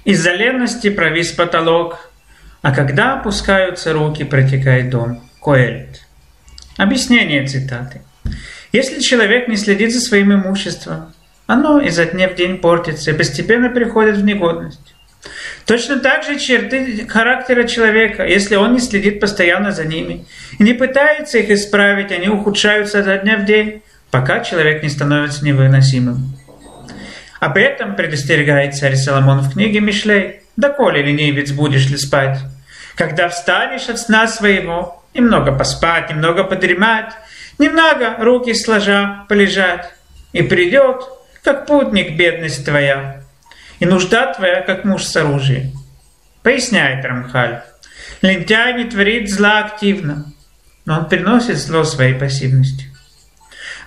Из-за ленности провис потолок, а когда опускаются руки, протекает дом. Коэлит. Объяснение цитаты. Если человек не следит за своим имуществом, оно изо дня в день портится и постепенно приходит в негодность. Точно так же черты характера человека, если он не следит постоянно за ними и не пытается их исправить, они ухудшаются изо дня в день, пока человек не становится невыносимым. Об этом предостерегает царь Соломон в книге Мишлей. «Доколе, ленивец, будешь ли спать? Когда встанешь от сна своего, немного поспать, немного подремать, немного руки сложа полежать, и придет, как путник, бедность твоя, и нужда твоя, как муж с оружием». Поясняет Рамхаль. Лентяй не творит зла активно, но он приносит зло своей пассивностью.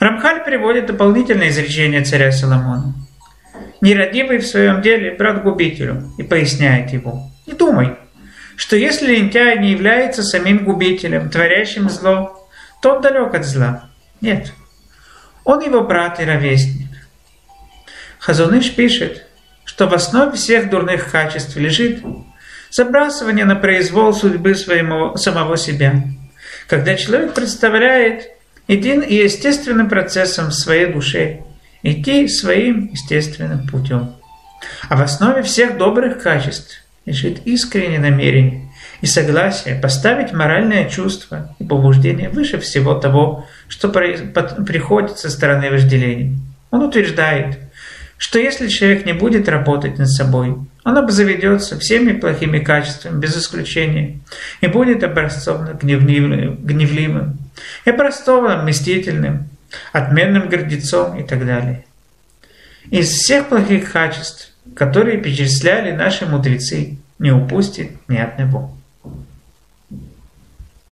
Рамхаль приводит дополнительное изречение царя Соломона. Нерадивый в своем деле брат губителю, и поясняет его. Не думай, что если лентяй не является самим губителем, творящим зло, то он далек от зла. Нет, он его брат и ровесник. Хазон Иш пишет, что в основе всех дурных качеств лежит забрасывание на произвол судьбы самого себя, когда человек представляет естественным процессом в своей душе идти своим естественным путем. А в основе всех добрых качеств лежит искреннее намерение и согласие поставить моральное чувство и побуждение выше всего того, что приходит со стороны вожделения. Он утверждает, что если человек не будет работать над собой, он обзаведется всеми плохими качествами, без исключения, и будет образцовно гневливым, и образцовно мстительным, отменным гордецом и так далее. Из всех плохих качеств, которые перечисляли наши мудрецы, не упустит ни одного.